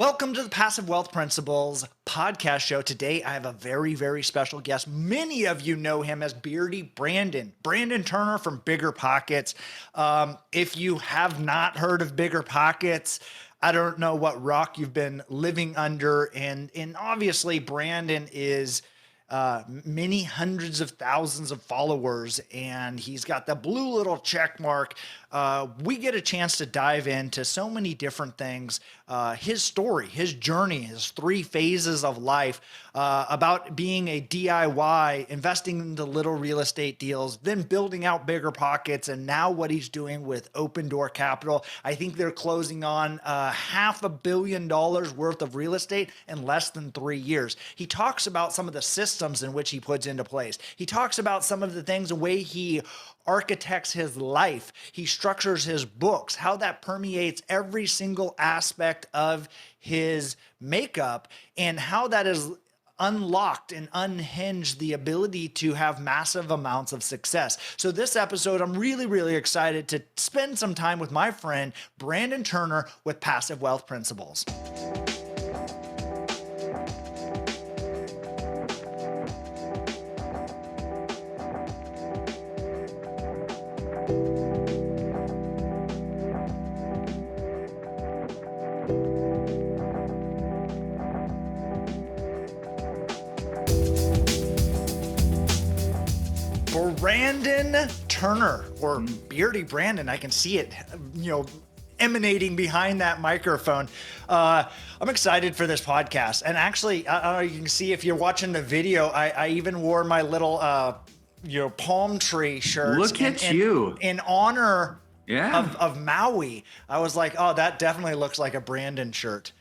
Welcome to the Passive Wealth Principles podcast show. Today, I have a very, very special guest. Many of you know him as Beardy Brandon Turner from Bigger Pockets. If you have not heard of Bigger Pockets, I don't know what rock you've been living under. And obviously, Brandon is many hundreds of thousands of followers, and he's got the blue little check mark. We get a chance to dive into so many different things, his story, his journey, his three phases of life, about being a DIY, investing into little real estate deals, then building out Bigger Pockets, and now what he's doing with Open Door Capital. I think they're closing on $500 million worth of real estate in less than 3 years. He talks about some of the systems in which he puts into place. He talks about some of the things, the way he architects his life, he structures his books, how that permeates every single aspect of his makeup, and how that is unlocked and unhinged the ability to have massive amounts of success. So this episode, I'm really, really excited to spend some time with my friend, Brandon Turner with Passive Wealth Principles. Brandon Turner, or Beardy Brandon, I can see it, emanating behind that microphone. I'm excited for this podcast. And actually, you can see if you're watching the video, I even wore my little, palm tree shirts. Look at you. In honor of Maui. I was like, oh, that definitely looks like a Brandon shirt.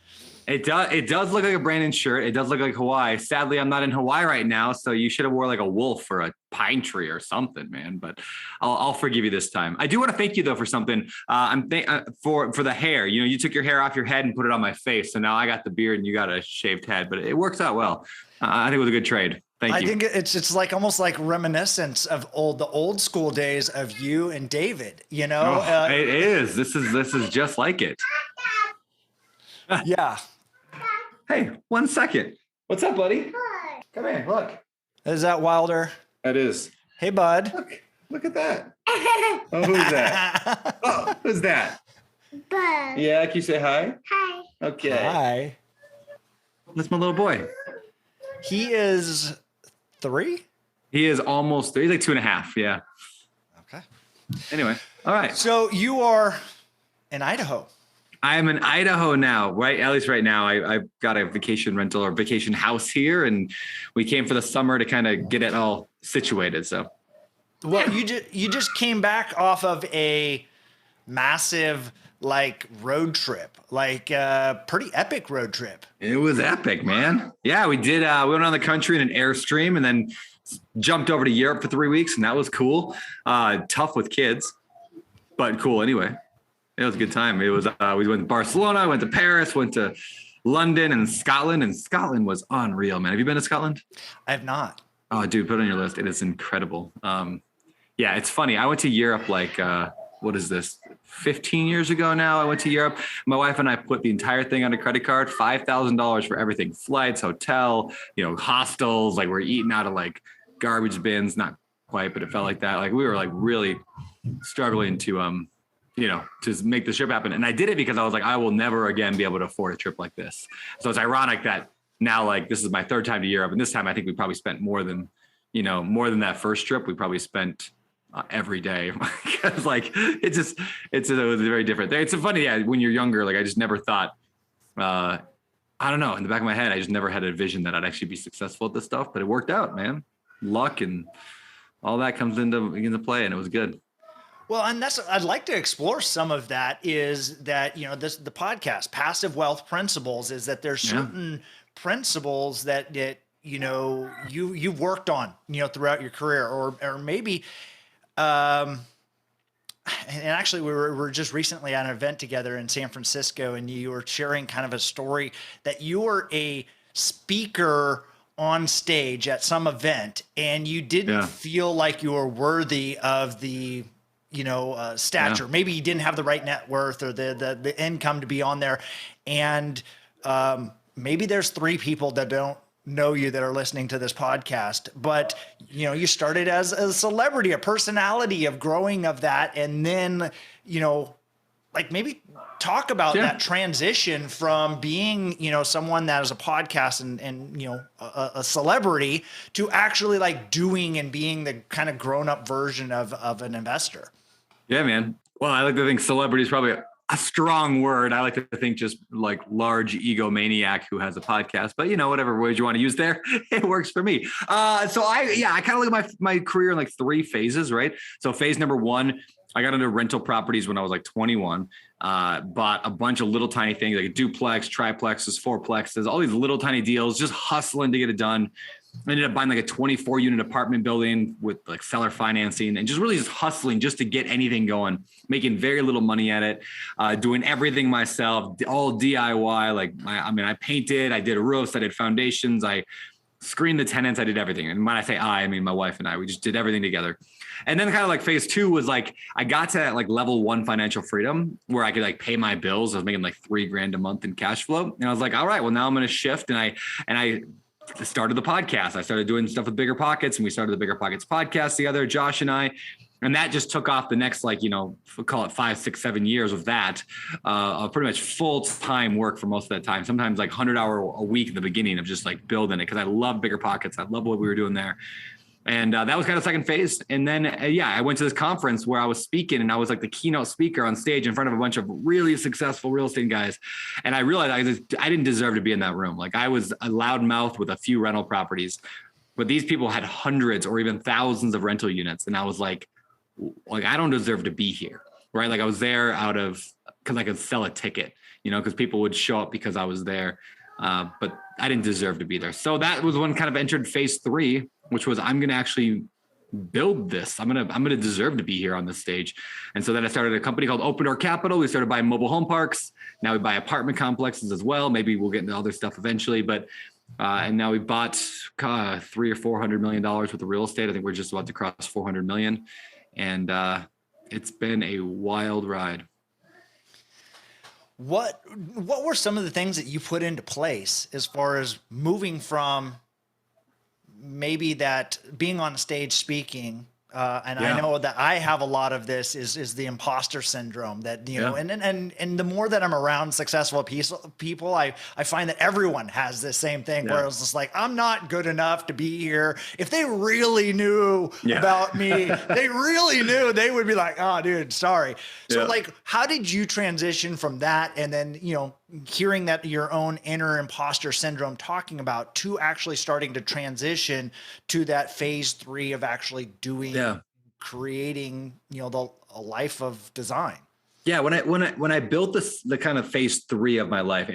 It does look like a Brandon shirt. It does look like Hawaii. Sadly, I'm not in Hawaii right now, so you should have wore like a wolf or a pine tree or something, man. But I'll forgive you this time. I do want to thank you though for something. For the hair. You took your hair off your head and put it on my face, so now I got the beard and you got a shaved head. But it works out well. I think it was a good trade. Thank you. I think it's like almost like reminiscence of the old school days of you and David. It is. This is just like it. Yeah. Hey, 1 second. What's up, buddy? Come here, look. Is that Wilder? That is. Hey, bud. Look at that. Oh, who's that? Oh, who's that? Bud. Yeah, can you say hi? Hi. Okay. Hi. That's my little boy. He is 3? He is almost 3. He's like 2.5. Yeah. Okay. Anyway, all right. So you are in Idaho. I'm in Idaho now, right? At least right now, I've got a vacation rental or vacation house here, and we came for the summer to kind of get it all situated. So, well, you just came back off of a massive road trip, pretty epic road trip. It was epic, man. Yeah, we did. We went around the country in an Airstream, and then jumped over to Europe for 3 weeks, and that was cool. Tough with kids, but cool anyway. It was a good time. It was, we went to Barcelona, went to Paris, went to London and Scotland was unreal, man. Have you been to Scotland? I have not. Oh, dude, put it on your list. It is incredible. Yeah, it's funny. I went to Europe what is this? 15 years ago now, I went to Europe. My wife and I put the entire thing on a credit card, $5,000 for everything. Flights, hotel, hostels, we're eating out of garbage bins, not quite, but it felt like that. We were really struggling to, to make the trip happen. And I did it because I was like, I will never again be able to afford a trip like this. So it's ironic that now, this is my 3rd time to Europe. And this time I think we probably spent more than that first trip. We probably spent every day. Because it was a very different thing. It's funny. Yeah. When you're younger, I just never thought, I don't know, in the back of my head, I just never had a vision that I'd actually be successful at this stuff, but it worked out, man. Luck and all that comes into play, and it was good. Well, and I'd like to explore some of that, is that, the podcast, Passive Wealth Principles, is that there's certain principles that you've worked on, throughout your career, or maybe, and actually we were just recently at an event together in San Francisco, and you were sharing kind of a story that you were a speaker on stage at some event, and you didn't feel like you were worthy of the stature. Maybe you didn't have the right net worth or the income to be on there. And Maybe there's 3 people that don't know you that are listening to this podcast, but you started as a celebrity, a personality of growing of that. And then, like maybe talk about Yeah. that transition from being, someone that is a podcast and a celebrity to actually like doing and being the kind of grown up version of an investor. Yeah, man. Well, I like to think celebrity is probably a strong word. I like to think just like large egomaniac who has a podcast, but whatever words you want to use there, it works for me. So I kind of look at my career in like 3 phases, right? So phase number 1, I got into rental properties when I was like 21. Bought a bunch of little tiny things like a duplex, triplexes, fourplexes, all these little tiny deals, just hustling to get it done. I ended up buying like a 24 unit apartment building with like seller financing and just really just hustling just to get anything going, making very little money at it, doing everything myself, all DIY. Like I painted, I did roofs, I did foundations, I screened the tenants, I did everything. And when I say I mean my wife and I, we just did everything together. And then kind of like phase 2 was like, I got to that like level 1 financial freedom where I could like pay my bills. I was making like $3,000 a month in cash flow. And I was like, all right, well now I'm going to shift. And I started the podcast. I started doing stuff with Bigger Pockets, and we started the Bigger Pockets podcast together, Josh and I. And that just took off the next, like, call it 5, 6, 7 years of that, pretty much full-time work for most of that time. Sometimes like 100-hour a week in the beginning of just like building it. Cause I love Bigger Pockets. I love what we were doing there. And that was kind of second phase. And then, I went to this conference where I was speaking, and I was like the keynote speaker on stage in front of a bunch of really successful real estate guys. And I realized I didn't deserve to be in that room. Like I was a loudmouth with a few rental properties, but these people had hundreds or even thousands of rental units. And I was like, I don't deserve to be here. Right. Like I was there because I could sell a ticket, because people would show up because I was there. But I didn't deserve to be there. So that was when kind of entered phase 3, which was I'm going to actually build this. I'm going to deserve to be here on this stage. And so then I started a company called Open Door Capital. We started buying mobile home parks. Now we buy apartment complexes as well. Maybe we'll get into other stuff eventually, but and now we bought $300 or $400 million worth of real estate. I think we're just about to cross 400 million. And it's been a wild ride. What were some of the things that you put into place as far as moving from maybe that being on stage speaking? I know that I have a lot of this is the impostor syndrome that, and the more that I'm around successful people, I find that everyone has this same thing where it's just like, I'm not good enough to be here. If they really knew about me, they really knew, they would be like, oh dude, sorry. So like, how did you transition from that? And then, hearing that your own inner imposter syndrome talking about to actually starting to transition to that phase 3 of actually doing, creating, a life of design. Yeah. When I built the kind of phase 3 of my life,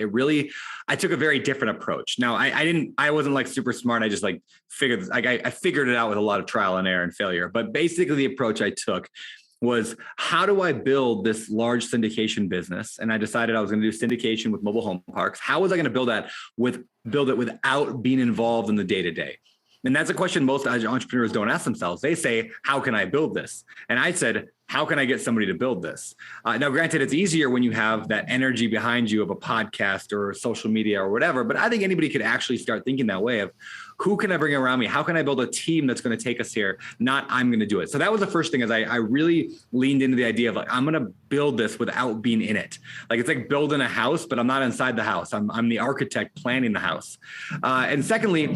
I took a very different approach. Now I wasn't like super smart. I just like figured, like I figured it out with a lot of trial and error and failure, but basically the approach I took was, how do I build this large syndication business? And I decided I was going to do syndication with mobile home parks. How was I going to build it without being involved in the day-to-day? And that's a question most entrepreneurs don't ask themselves. They say, how can I build this? And I said, how can I get somebody to build this? Now, granted, it's easier when you have that energy behind you of a podcast or social media or whatever, but I think anybody could actually start thinking that way of, who can I bring around me? How can I build a team that's going to take us here? Not I'm going to do it. So that was the first thing, is I really leaned into the idea of like, I'm going to build this without being in it. Like it's like building a house, but I'm not inside the house. I'm the architect planning the house. And secondly,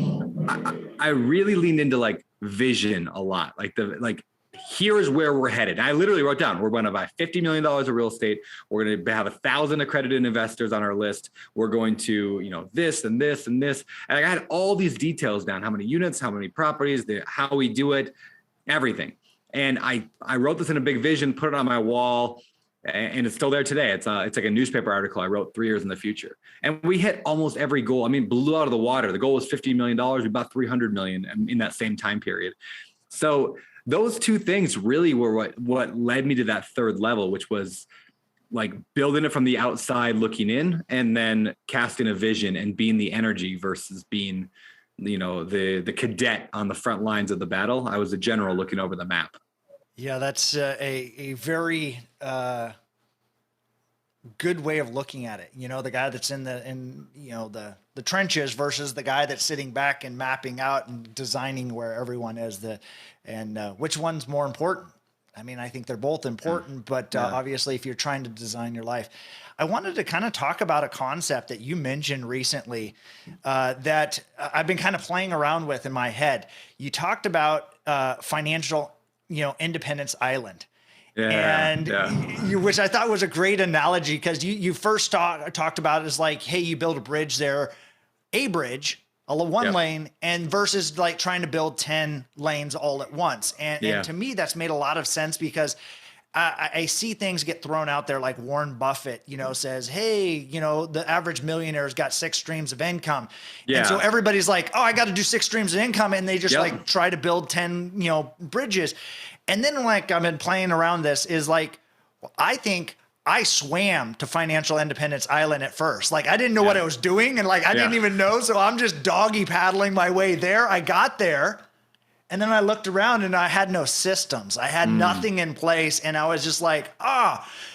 I really leaned into like vision a lot. Here's where we're headed. I literally wrote down, we're going to buy $50 million of real estate. We're going to have 1,000 accredited investors on our list. We're going to, this and this and this. And I had all these details down, how many units, how many properties, how we do it, everything. And I wrote this in a big vision, put it on my wall, and it's still there today. It's like a newspaper article I wrote 3 years in the future. And we hit almost every goal. I mean, blew out of the water. The goal was $50 million. We bought 300 million in that same time period. So those 2 things really were what led me to that third level, which was like building it from the outside looking in, and then casting a vision and being the energy versus being, the cadet on the front lines of the battle. I was a general looking over the map. Yeah, that's a very good way of looking at it. You know, the guy that's in the trenches versus the guy that's sitting back and mapping out and designing where everyone is, which one's more important? I mean, I think they're both important, but Yeah. obviously if you're trying to design your life, I wanted to kind of talk about a concept that you mentioned recently that I've been kind of playing around with in my head. You talked about financial, Independence Island. Yeah. And Yeah. which I thought was a great analogy, because you first talked about it as like, hey, you build a bridge there, a one Yep. lane, and versus like trying to build 10 lanes all at once. And Yeah. to me, that's made a lot of sense, because I see things get thrown out there like Warren Buffett, says, hey, the average millionaire's got 6 streams of income. And so Yeah. everybody's like, oh, I got to do 6 streams of income. And they just Yep. like try to build 10, bridges. And then like I've been playing around this is like, I think I swam to Financial Independence Island at first. Like I didn't know what I was doing, and like I didn't even know. So I'm just doggy paddling my way there. I got there. And then I looked around and I had no systems. I had nothing in place. And I was just like,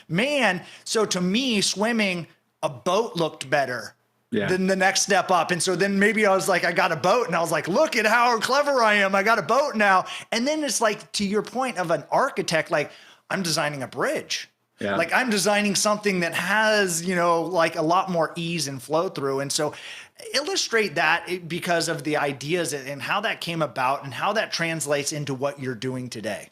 man. So to me, swimming, a boat looked better than the next step up. And so then maybe I was like, I got a boat, and I was like, look at how clever I am. I got a boat now. And then it's like, to your point of an architect, like I'm designing a bridge. Yeah. Like I'm designing something that has, like a lot more ease and flow through. And so illustrate that, because of the ideas and how that came about and how that translates into what you're doing today.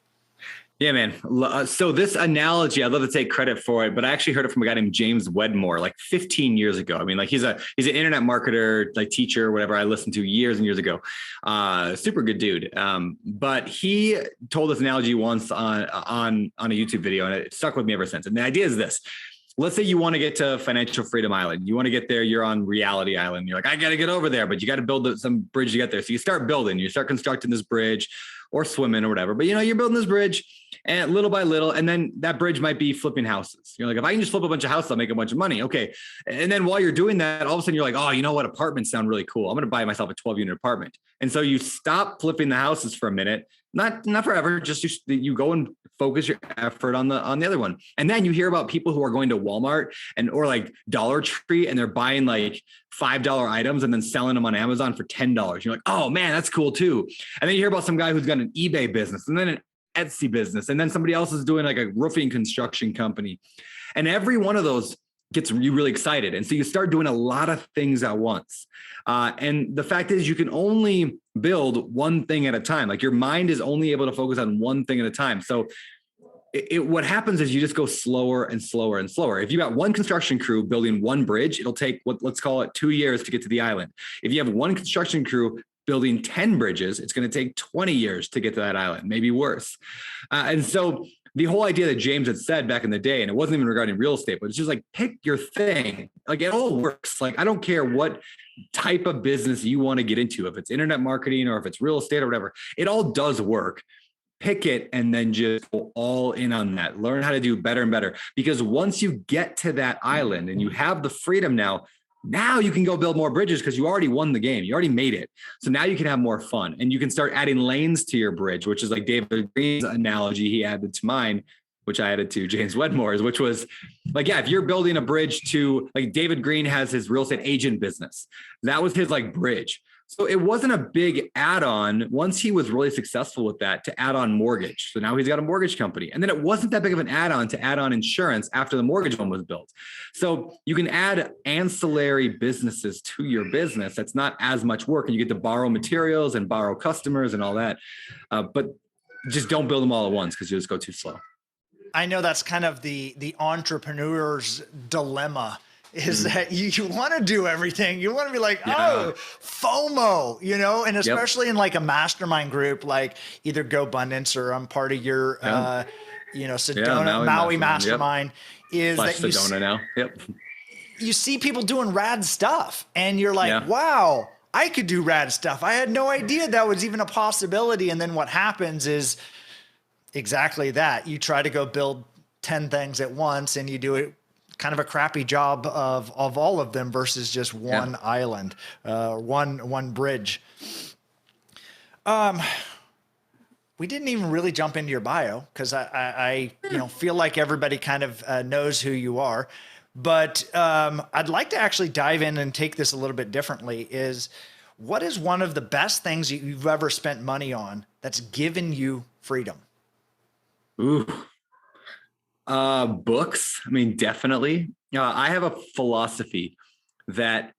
Yeah, man. So this analogy, I'd love to take credit for it, but I actually heard it from a guy named James Wedmore like 15 years ago. I mean, like he's an internet marketer, like teacher, whatever. I listened to years and years ago. Super good dude. But he told this analogy once on a YouTube video, and it stuck with me ever since. And the idea is this. Let's say you want to get to Financial Freedom Island. You want to get there. You're on Reality Island. You're like, I got to get over there, but you got to build some bridge to get there. So you start building, you start constructing this bridge or swimming or whatever. But you're building this bridge, and little by little, and then that bridge might be flipping houses. You're like, if I can just flip a bunch of houses, I'll make a bunch of money. Okay. And then while you're doing that, all of a sudden you're like, oh, you know what? Apartments sound really cool. I'm going to buy myself a 12-unit apartment. And so you stop flipping the houses for a minute, not forever, just you go and focus your effort on the other one. And then you hear about people who are going to Walmart or like Dollar Tree, and they're buying like $5 items and then selling them on Amazon for $10. You're like, oh man, that's cool too. And then you hear about some guy who's got an eBay business, and then an Etsy business, and then somebody else is doing like a roofing construction company. And every one of those gets you really excited. And so you start doing a lot of things at once. And the fact is, you can only build one thing at a time. Like your mind is only able to focus on one thing at a time. So what happens is you just go slower and slower and slower. If you got one construction crew building one bridge, it'll take let's call it 2 years to get to the island. If you have one construction crew building 10 bridges, it's going to take 20 years to get to that island, maybe worse. And so the whole idea that James had said back in the day, and it wasn't even regarding real estate, but it's just like, pick your thing. Like it all works. Like, I don't care what type of business you want to get into, if it's internet marketing or if it's real estate or whatever, it all does work. Pick it and then just go all in on that. Learn how to do better and better. Because once you get to that island and you have the freedom now you can go build more bridges because you already won the game. You already made it. So now you can have more fun, and you can start adding lanes to your bridge, which is like David Green's analogy he added to mine, which I added to James Wedmore's, which was like, yeah, if you're building a bridge to, like, David Green has his real estate agent business. That was his like bridge. So it wasn't a big add-on once he was really successful with that to add on mortgage. So now he's got a mortgage company. And then it wasn't that big of an add-on to add on insurance after the mortgage one was built. So you can add ancillary businesses to your business. That's not as much work, and you get to borrow materials and borrow customers and all that. But just don't build them all at once, because you just go too slow. I know that's kind of the entrepreneur's dilemma, is that you want to do everything. You want to be like, FOMO, and especially in like a mastermind group, like either GoBundance, or I'm part of your, Sedona, Maui mastermind. Is Slash that Sedona now. Yep. You see people doing rad stuff, and you're like, wow, I could do rad stuff. I had no idea that was even a possibility. And then what happens is exactly that. You try to go build 10 things at once, and you do it kind of a crappy job of all of them versus just one island, one bridge. We didn't even really jump into your bio, because I feel like everybody kind of knows who you are. But I'd like to actually dive in and take this a little bit differently. Is what is one of the best things you've ever spent money on that's given you freedom? Ooh, books. I mean, definitely. I have a philosophy that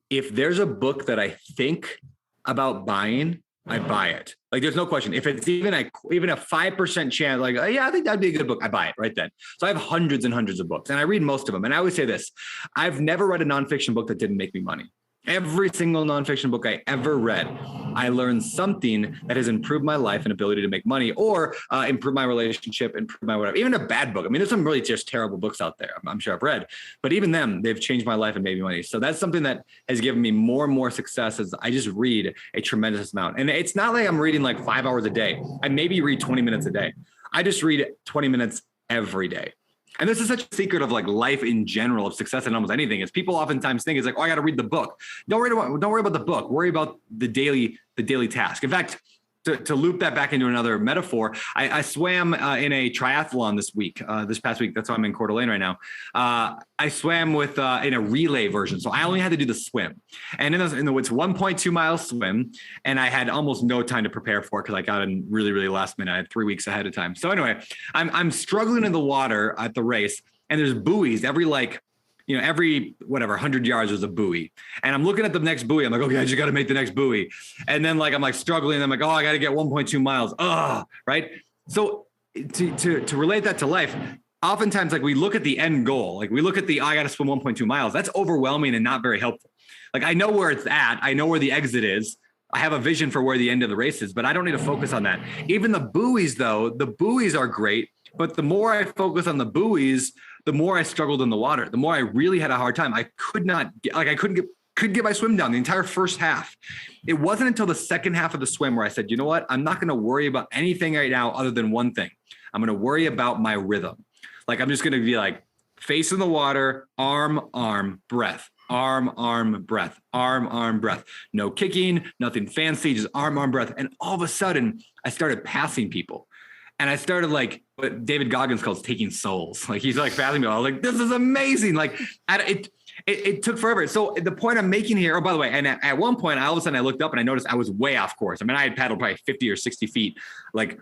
if there's a book that I think about buying, I buy it. Like, there's no question. If it's even a 5% chance, like, yeah, I think that'd be a good book, I buy it right then. So I have hundreds and hundreds of books, and I read most of them. And I always say this: I've never read a nonfiction book that didn't make me money. Every single nonfiction book I ever read, I learned something that has improved my life and ability to make money, or improve my relationship, improve my whatever. Even a bad book. I mean, there's some really just terrible books out there, I'm sure I've read, but even them, they've changed my life and made me money. So that's something that has given me more and more success as I just read a tremendous amount. And it's not like I'm reading like 5 hours a day. I maybe read 20 minutes a day. I just read 20 minutes every day. And this is such a secret of like life in general, of success in almost anything, is people oftentimes think it's like, oh, I got to read the book. Don't worry about the book. Worry about the daily task. In fact, to loop that back into another metaphor, I swam in a triathlon this past week. That's why I'm in Coeur d'Alene right now. I swam with in a relay version. So I only had to do the swim. And it's 1.2 mile swim. And I had almost no time to prepare for it because I got in really, really last minute. I had 3 weeks ahead of time. So anyway, I'm struggling in the water at the race, and there's buoys every 100 yards there's a buoy. And I'm looking at the next buoy. I'm like, okay, I just got to make the next buoy. And then I'm struggling. I'm like, oh, I got to get 1.2 miles. Right. So to relate that to life, oftentimes we look at the end goal. Like we look at I got to swim 1.2 miles. That's overwhelming and not very helpful. Like I know where it's at. I know where the exit is. I have a vision for where the end of the race is, but I don't need to focus on that. Even the buoys though, the buoys are great. But the more I focus on the buoys, the more I struggled in the water, the more I really had a hard time. I couldn't get my swim down the entire first half. It wasn't until the second half of the swim where I said, you know what? I'm not going to worry about anything right now other than one thing. I'm going to worry about my rhythm. Like I'm just going to be like face in the water, arm, breath, arm, breath, arm, breath. No kicking, nothing fancy, just arm, breath. And all of a sudden I started passing people. And I started like what David Goggins calls taking souls. Like he's like passing me. I was like, this is amazing. Like it took forever. So the point I'm making here, oh, by the way, and at one point, all of a sudden I looked up and I noticed I was way off course. I mean, I had paddled probably 50 or 60 feet, like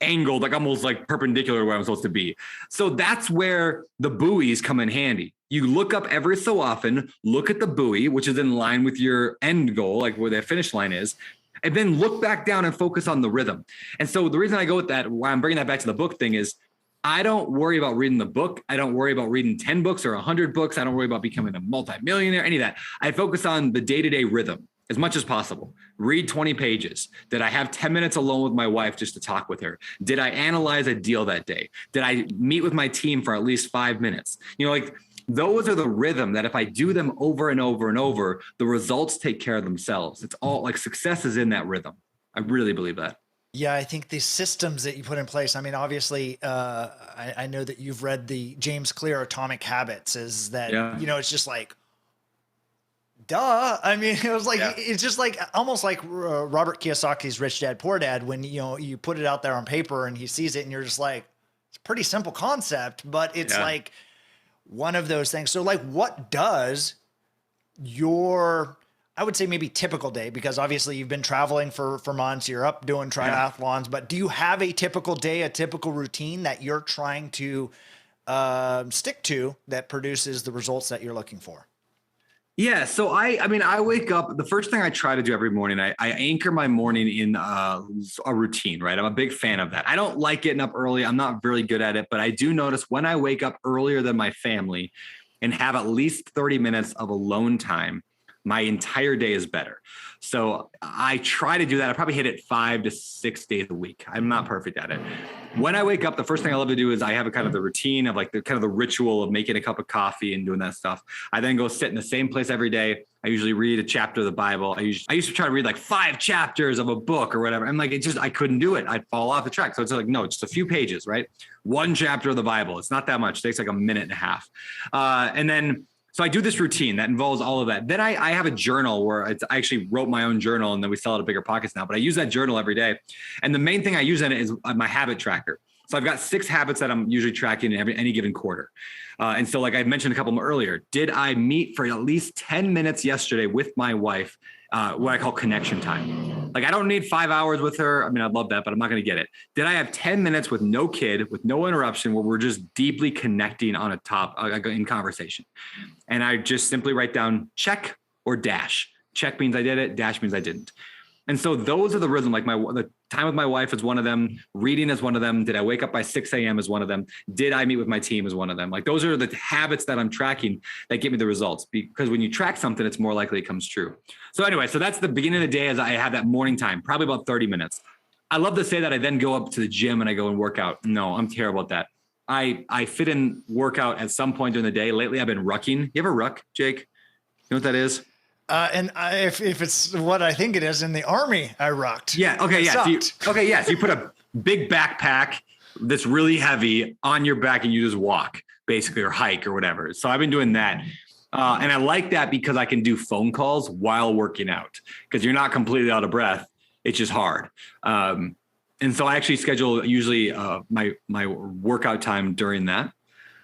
angled, like almost like perpendicular to where I'm supposed to be. So that's where the buoys come in handy. You look up every so often, look at the buoy, which is in line with your end goal, like where the finish line is, and then look back down and focus on the rhythm. And so the reason I go with that, why I'm bringing that back to the book thing, is I don't worry about reading the book. I don't worry about reading 10 books or 100 books. I don't worry about becoming a multimillionaire, any of that. I focus on the day-to-day rhythm as much as possible. Read 20 pages. Did I have 10 minutes alone with my wife just to talk with her? Did I analyze a deal that day? Did I meet with my team for at least 5 minutes? Those are the rhythm that if I do them over and over and over, the results take care of themselves. It's all like success is in that rhythm. I really believe that. Yeah, I think the systems that you put in place, I mean, obviously, I know that you've read the James Clear Atomic Habits, is that, it's just like, duh. I mean, it was like, it's just like, almost like Robert Kiyosaki's Rich Dad, Poor Dad, when, you put it out there on paper and he sees it and you're just like, it's a pretty simple concept, but it's like, one of those things. So like what does your, I would say maybe typical day, because obviously you've been traveling for months, you're up doing triathlons, but do you have a typical day, a typical routine that you're trying to stick to that produces the results that you're looking for? Yeah. So I wake up, the first thing I try to do every morning, I anchor my morning in a routine, right? I'm a big fan of that. I don't like getting up early. I'm not really good at it, but I do notice when I wake up earlier than my family and have at least 30 minutes of alone time, my entire day is better. So I try to do that. I probably hit it 5 to 6 days a week. I'm not perfect at it. When I wake up, the first thing I love to do is I have a kind of the routine of like the kind of the ritual of making a cup of coffee and doing that stuff. I then go sit in the same place every day. I usually read a chapter of the Bible. I used to try to read like 5 chapters of a book or whatever. I'm like, I couldn't do it. I'd fall off the track. So it's like, no, just a few pages, right? 1 chapter of the Bible. It's not that much. It takes like a minute and a half. So I do this routine that involves all of that. Then I have a journal where I actually wrote my own journal, and then we sell it at Bigger Pockets now, but I use that journal every day. And the main thing I use in it is my habit tracker. So I've got 6 habits that I'm usually tracking in any given quarter. And so like I mentioned a couple of them earlier, did I meet for at least 10 minutes yesterday with my wife, what I call connection time? Like I don't need 5 hours with her. I mean, I'd love that, but I'm not going to get it. Did I have 10 minutes with no kid, with no interruption, where we're just deeply connecting on a top in conversation? And I just simply write down check or dash. Check means I did it. Dash means I didn't. And so those are the rhythm. Like the time with my wife is one of them. Reading is one of them. Did I wake up by 6 a.m. is one of them. Did I meet with my team is one of them. Like those are the habits that I'm tracking that give me the results, because when you track something, it's more likely it comes true. So anyway, so that's the beginning of the day as I have that morning time, probably about 30 minutes. I love to say that I then go up to the gym and I go and work out. No, I'm terrible at that. I fit in workout at some point during the day. Lately, I've been rucking. You ever ruck, Jake? You know what that is? If it's what I think it is, in the Army, I rocked. Yeah. Okay. Yeah. So you put a big backpack that's really heavy on your back and you just walk basically, or hike or whatever. So I've been doing that. And I like that because I can do phone calls while working out, because you're not completely out of breath. It's just hard. And so I actually schedule usually my workout time during that.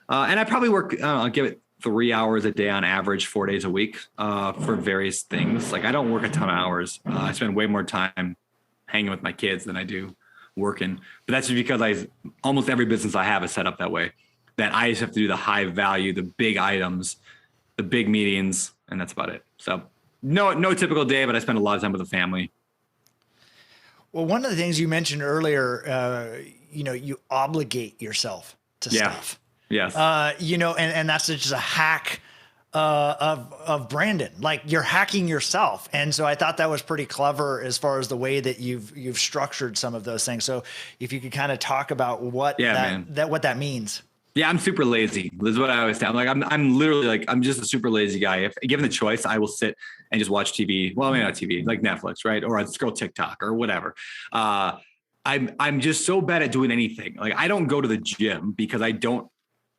And I probably work, I'll give it 3 hours a day on average, 4 days a week for various things. Like I don't work a ton of hours. I spend way more time hanging with my kids than I do working. But that's just because almost every business I have is set up that way, that I just have to do the high value, the big items, the big meetings, and that's about it. So no typical day, but I spend a lot of time with the family. Well, one of the things you mentioned earlier, you obligate yourself to stuff. Yes. And that's just a hack of Brandon. Like you're hacking yourself. And so I thought that was pretty clever as far as the way that you've structured some of those things. So if you could kind of talk about what that means. Yeah, I'm super lazy. This is what I always say. I'm literally like, I'm just a super lazy guy. If given the choice, I will sit and just watch TV. Well, maybe not TV, like Netflix, right? Or I'd scroll TikTok or whatever. I'm just so bad at doing anything. Like I don't go to the gym because I don't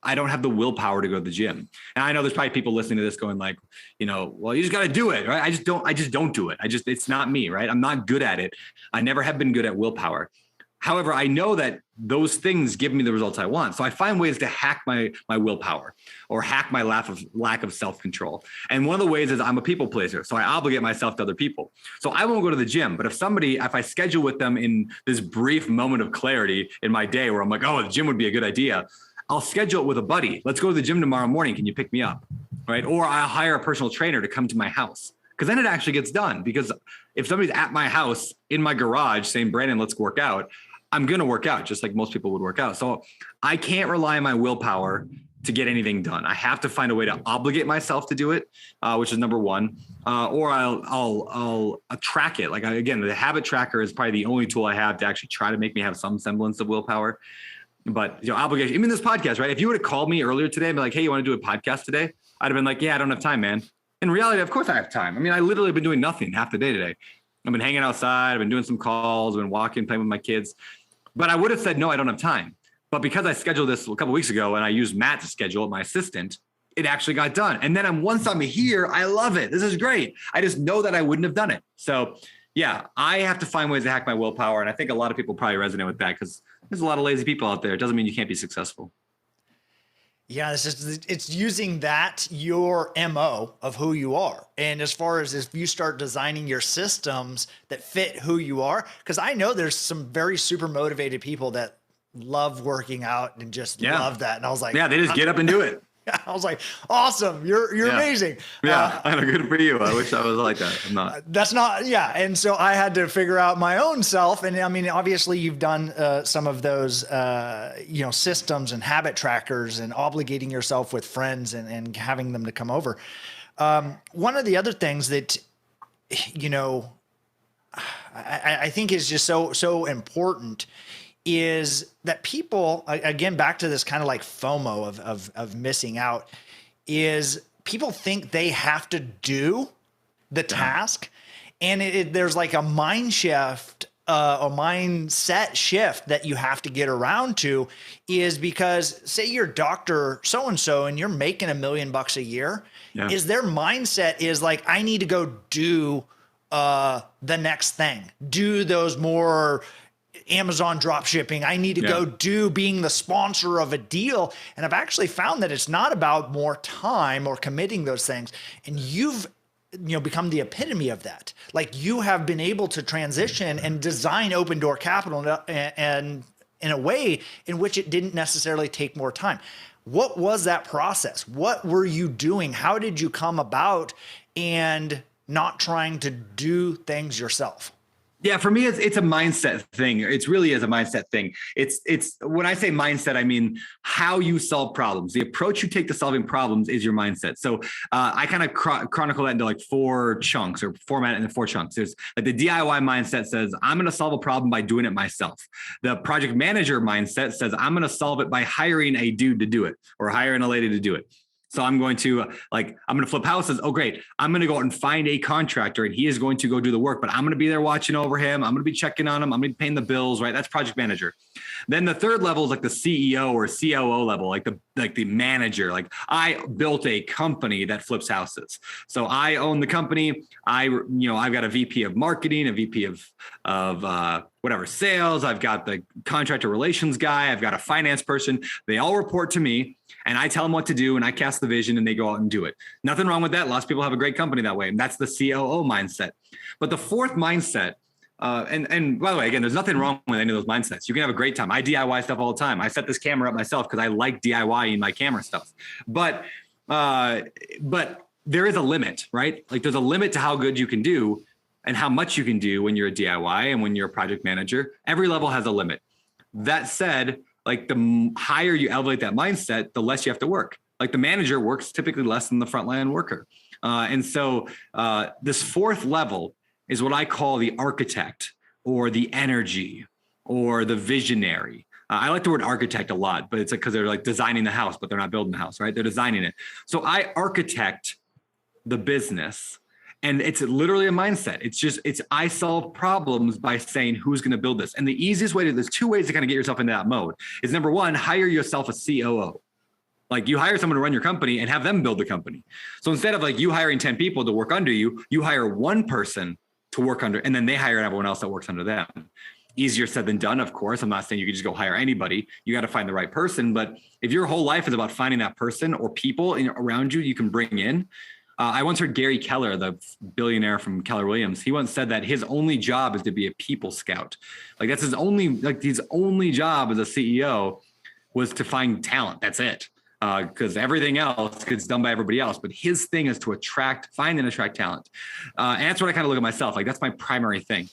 have the willpower to go to the gym. And I know there's probably people listening to this going like, well, you just got to do it, right? I just don't do it. it's not me, right? I'm not good at it. I never have been good at willpower. However, I know that those things give me the results I want. So I find ways to hack my willpower or hack my lack of self-control. And one of the ways is I'm a people pleaser. So I obligate myself to other people. So I won't go to the gym, but if I schedule with them in this brief moment of clarity in my day where I'm like, oh, the gym would be a good idea, I'll schedule it with a buddy. Let's go to the gym tomorrow morning. Can you pick me up? Right. Or I'll hire a personal trainer to come to my house, because then it actually gets done. Because if somebody's at my house in my garage saying, Brandon, let's work out, I'm going to work out just like most people would work out. So I can't rely on my willpower to get anything done. I have to find a way to obligate myself to do it, which is number one. Or I'll track it. Like again, the habit tracker is probably the only tool I have to actually try to make me have some semblance of willpower. But obligation, even this podcast, right? If you would have called me earlier today and be like, hey, you want to do a podcast today? I'd have been like, yeah, I don't have time, man. In reality, of course I have time. I mean, I literally have been doing nothing half the day today. I've been hanging outside. I've been doing some calls. I've been walking, playing with my kids. But I would have said, no, I don't have time. But because I scheduled this a couple of weeks ago and I used Matt to schedule it, my assistant, it actually got done. And then once I'm here, I love it. This is great. I just know that I wouldn't have done it. So yeah, I have to find ways to hack my willpower. And I think a lot of people probably resonate with that because there's a lot of lazy people out there. It doesn't mean you can't be successful. Yeah, it's using that, your MO of who you are. And as far as if you start designing your systems that fit who you are, because I know there's some very super motivated people that love working out and just love that. And I was like, yeah, they just get up and do it. I was like, awesome. You're amazing. Yeah. I know, good for you. I wish I was like that. I'm not. That's not. Yeah. And so I had to figure out my own self. And I mean, obviously you've done some of those, systems and habit trackers and obligating yourself with friends and having them to come over. One of the other things that, I think is just so important is that people, again, back to this kind of like FOMO of missing out, is people think they have to do the task. And there's like a mind shift, a mindset shift that you have to get around to, is because say you're Dr. So-and-so and you're making $1 million a year, is their mindset is like, I need to go do the next thing, do those more Amazon drop shipping. I need to go do being the sponsor of a deal. And I've actually found that it's not about more time or committing those things. And you've become the epitome of that. Like, you have been able to transition and design Open Door Capital and in a way in which it didn't necessarily take more time. What was that process? What were you doing? How did you come about and not trying to do things yourself? Yeah, for me, it's a mindset thing. It's really is a mindset thing. It's when I say mindset, I mean how you solve problems. The approach you take to solving problems is your mindset. So I kind of chronicle that into like 4 chunks, or format it into 4 chunks. There's like the DIY mindset says, I'm going to solve a problem by doing it myself. The project manager mindset says, I'm going to solve it by hiring a dude to do it, or hiring a lady to do it. So I'm going to flip houses. Oh, great. I'm going to go out and find a contractor, and he is going to go do the work, but I'm going to be there watching over him. I'm going to be checking on him. I'm going to be paying the bills, right? That's project manager. Then the third level is like the CEO or COO level, like the manager. Like, I built a company that flips houses. So I own the company. I've got a VP of marketing, a VP of whatever sales. I've got the contractor relations guy. I've got a finance person. They all report to me, and I tell them what to do, and I cast the vision, and they go out and do it. Nothing wrong with that. Lots of people have a great company that way. And that's the COO mindset. But the fourth mindset, and by the way, again, there's nothing wrong with any of those mindsets. You can have a great time. I DIY stuff all the time. I set this camera up myself because I like DIYing my camera stuff. But there is a limit, right? Like, there's a limit to how good you can do and how much you can do when you're a DIY and when you're a project manager. Every level has a limit. That said, like, the higher you elevate that mindset, the less you have to work. Like, the manager works typically less than the frontline worker. And so this fourth level is what I call the architect, or the energy, or the visionary. I like the word architect a lot, but it's like, because they're like designing the house, but they're not building the house, right? They're designing it. So I architect the business. And it's literally a mindset. I solve problems by saying, who's going to build this? And the easiest way there's 2 ways to kind of get yourself into that mode is, number one, hire yourself a COO. Like, you hire someone to run your company and have them build the company. So instead of like you hiring 10 people to work under you, you hire one person to work under, and then they hire everyone else that works under them. Easier said than done, of course. I'm not saying you can just go hire anybody. You got to find the right person. But if your whole life is about finding that person or people around you can bring in, I once heard Gary Keller, the billionaire from Keller Williams. He once said that his only job is to be a people scout. Like, that's his only job as a CEO was to find talent. That's it. Because everything else gets done by everybody else. But his thing is to find and attract talent. And that's what I kind of look at myself. Like, that's my primary thing.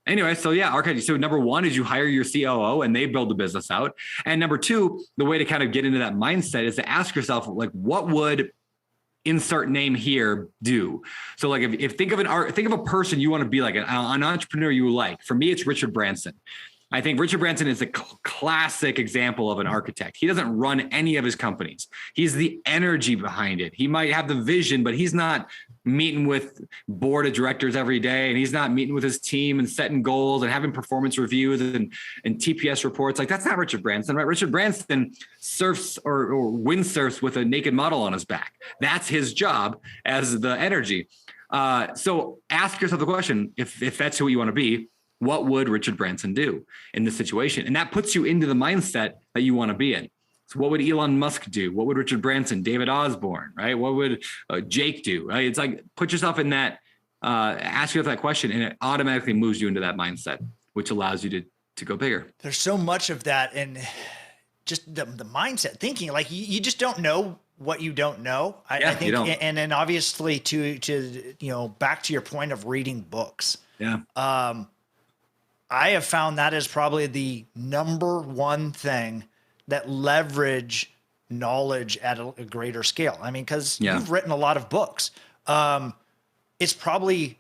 Anyway, so yeah, okay. So number one is you hire your COO and they build the business out. And number two, the way to kind of get into that mindset is to ask yourself, like, what would insert name here do? So like, if think of a person you want to be like, an entrepreneur you like. For me, it's Richard Branson. I think Richard Branson is a classic example of an architect. He doesn't run any of his companies. He's the energy behind it. He might have the vision, but he's not meeting with board of directors every day, and he's not meeting with his team and setting goals and having performance reviews and TPS reports. Like, that's not Richard Branson, right? Richard Branson surfs or windsurfs with a naked model on his back. That's his job as the energy. So ask yourself the question, if that's who you want to be, what would Richard Branson do in this situation? And that puts you into the mindset that you want to be in. So what would Elon Musk do? What would Richard Branson, David Osborne, right? What would Jake do? Right? It's like, put yourself in that, ask yourself that question, and it automatically moves you into that mindset, which allows you to go bigger. There's so much of that, and just the mindset thinking, like, you just don't know what you don't know. I think, and then obviously to back to your point of reading books. Yeah. I have found that is probably the number one thing that leverage knowledge at a greater scale. I mean, because you've written a lot of books. It's probably,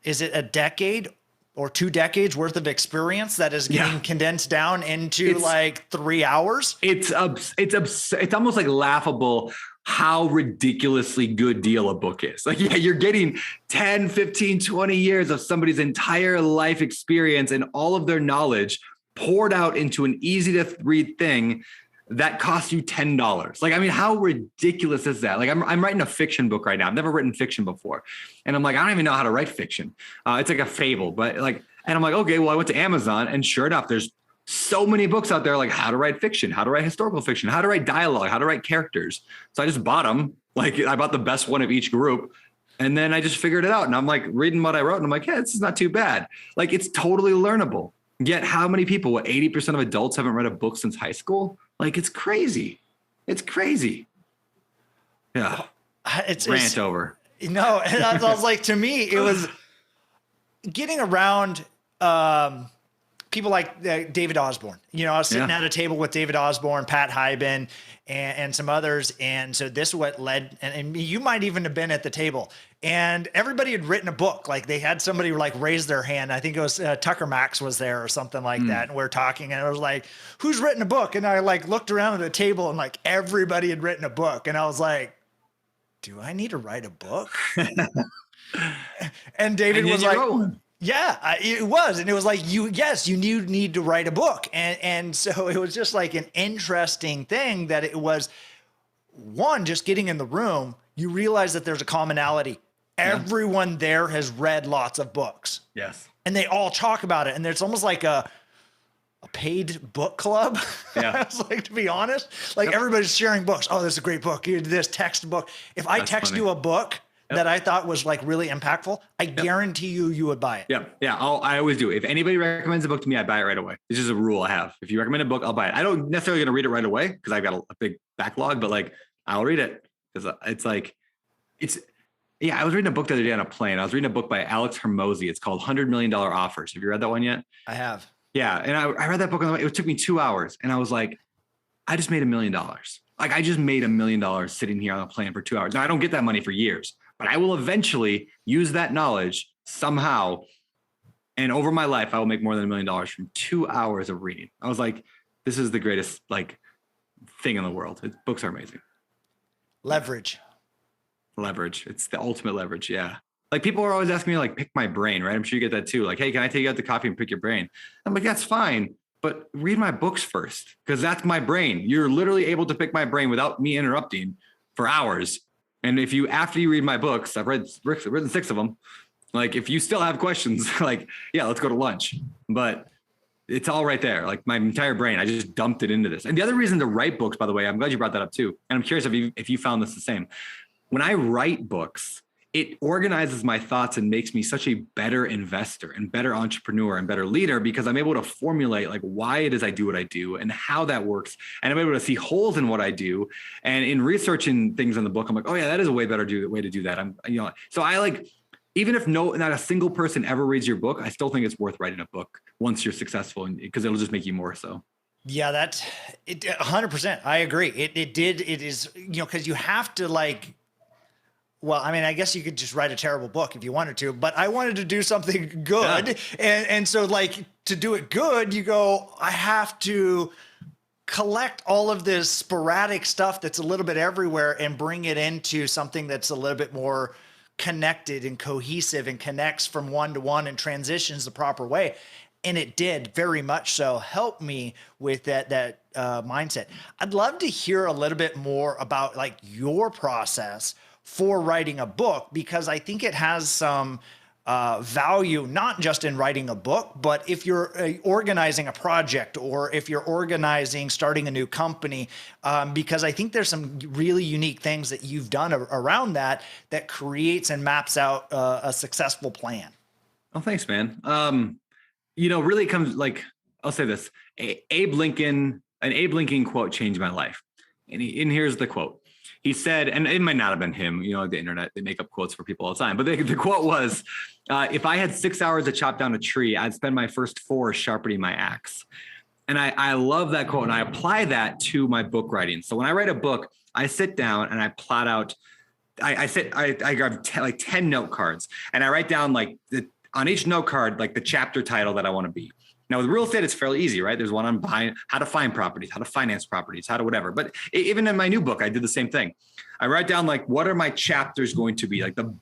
is it a decade or 2 decades worth of experience that is getting condensed down into like 3 hours? It's almost like laughable how ridiculously good deal a book is. Like, you're getting 10, 15, 20 years of somebody's entire life experience and all of their knowledge poured out into an easy to read thing that costs you $10. Like, I mean, how ridiculous is that? Like, I'm writing a fiction book right now. I've never written fiction before. And I'm like, I don't even know how to write fiction. It's like a fable, but like, And I'm like, okay, well, I went to Amazon, and sure enough, there's so many books out there, like how to write fiction, how to write historical fiction, how to write dialogue, how to write characters. So I just bought them. Like I bought the best one of each group. And then I just figured it out. And I'm like reading what I wrote, and I'm like, yeah, this is not too bad. Like it's totally learnable. Yet how many people, 80% of adults haven't read a book since high school? Like it's crazy. It's crazy. Yeah. Rant over. No, I was like, to me, it was getting around people like David Osborne. You know, I was sitting at a table with David Osborne, Pat Hyben, and some others. And so this is what led, and you might even have been at the table. And everybody had written a book. Like they had somebody like raise their hand. I think it was Tucker Max was there or something like that. And we're talking, and it was like, who's written a book? And I like looked around at the table, and like everybody had written a book. And I was like, do I need to write a book? And David was like, yeah, it was. And it was like, you need to write a book. And so it was just like an interesting thing that it was one, just getting in the room, you realize that there's a commonality. Everyone there has read lots of books. Yes. And they all talk about it. And it's almost like a paid book club. Yeah. It's like, to be honest, like everybody's sharing books. Oh, this is a great book. Here's this textbook. If I text you a book that I thought was like really impactful, I guarantee you would buy it. Yeah. Yeah. I always do. If anybody recommends a book to me, I buy it right away. This is a rule I have. If you recommend a book, I'll buy it. I don't necessarily gonna read it right away because I've got a big backlog, but like I'll read it because it's like, I was reading a book the other day on a plane. I was reading a book by Alex Hermosi. It's called $100 Million Offers. Have you read that one yet? I have. Yeah. And I read that book on the way. It took me 2 hours. And I was like, I just made $1 million. Like I just made $1 million sitting here on a plane for 2 hours. Now I don't get that money for years, but I will eventually use that knowledge somehow. And over my life, I will make more than $1 million from 2 hours of reading. I was like, this is the greatest like thing in the world. Books are amazing. Leverage. It's the ultimate leverage. Yeah. Like people are always asking me like, pick my brain, right? I'm sure you get that too. Like, hey, can I take you out to coffee and pick your brain? I'm like, that's fine, but read my books first because that's my brain. You're literally able to pick my brain without me interrupting for hours. And if you, after you read my books, I've written 6 of them. Like if you still have questions, like, yeah, let's go to lunch, but it's all right there. Like my entire brain, I just dumped it into this. And the other reason to write books, by the way, I'm glad you brought that up too. And I'm curious if you found this the same. When I write books, it organizes my thoughts and makes me such a better investor and better entrepreneur and better leader because I'm able to formulate like why it is I do what I do and how that works. And I'm able to see holes in what I do. And in researching things in the book, I'm like, oh yeah, that is a way better way to do that. So I like, even if not a single person ever reads your book, I still think it's worth writing a book once you're successful because it'll just make you more so. Yeah, that's it. 100%. I agree. It is, cause you have to like, well, I mean, I guess you could just write a terrible book if you wanted to, but I wanted to do something good. Yeah. And so like to do it good, you go, I have to collect all of this sporadic stuff that's a little bit everywhere and bring it into something that's a little bit more connected and cohesive and connects from one to one and transitions the proper way. And it did very much so help me with that mindset. I'd love to hear a little bit more about like your process for writing a book, because I think it has some value, not just in writing a book, but if you're organizing a project or if you're starting a new company, because I think there's some really unique things that you've done around that creates and maps out a successful plan. Oh, thanks, man. Really comes like, I'll say this, an Abe Lincoln quote changed my life. And here's the quote. He said, and it might not have been him, the internet, they make up quotes for people all the time, but the quote was, if I had 6 hours to chop down a tree, I'd spend my first 4 sharpening my axe. And I love that quote. And I apply that to my book writing. So when I write a book, I sit down and I plot out, I grab 10 note cards and I write down on each note card, like the chapter title that I want to be. Now with real estate, it's fairly easy, right? There's one on buying, how to find properties, how to finance properties, how to whatever. But even in my new book, I did the same thing. I write down like, what are my chapters going to be? Like the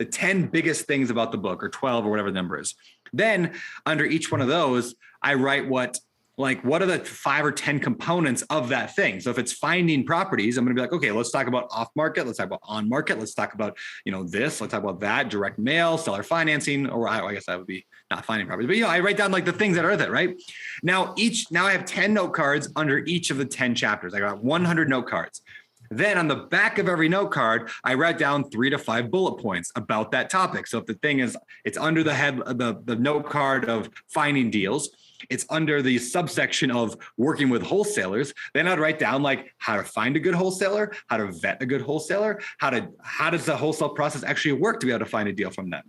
10 biggest things about the book, or 12 or whatever the number is. Then under each one of those, I write what like, what are the 5 or 10 components of that thing? So if it's finding properties, I'm going to be like, okay, let's talk about off market. Let's talk about on market. Let's talk about, this, let's talk about that, direct mail, seller financing, or I guess that would be not finding properties, but I write down like the things that are that, right? Now I have 10 note cards under each of the 10 chapters. I got 100 note cards. Then on the back of every note card, I write down 3 to 5 bullet points about that topic. So if the thing is, it's under the head, the note card of finding deals, it's under the subsection of working with wholesalers, then I'd write down like how to find a good wholesaler, how to vet a good wholesaler, how does the wholesale process actually work to be able to find a deal from them?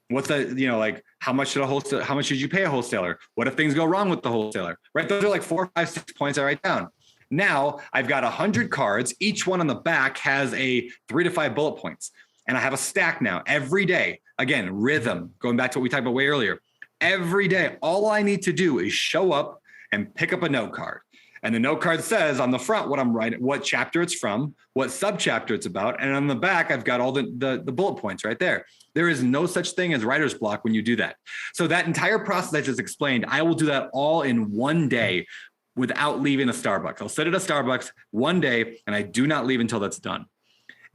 What's the, how much should you pay a wholesaler? What if things go wrong with the wholesaler, right? Those are like 4, 5, 6 points I write down. Now I've got 100 cards. Each one on the back has a 3 to 5 bullet points. And I have a stack now every day. Again, rhythm, going back to what we talked about way earlier. Every day, all I need to do is show up and pick up a note card. And the note card says on the front what I'm writing, what chapter it's from, what subchapter it's about. And on the back, I've got all the bullet points right there. There is no such thing as writer's block when you do that. So that entire process I just explained, I will do that all in one day without leaving a Starbucks. I'll sit at a Starbucks one day and I do not leave until that's done.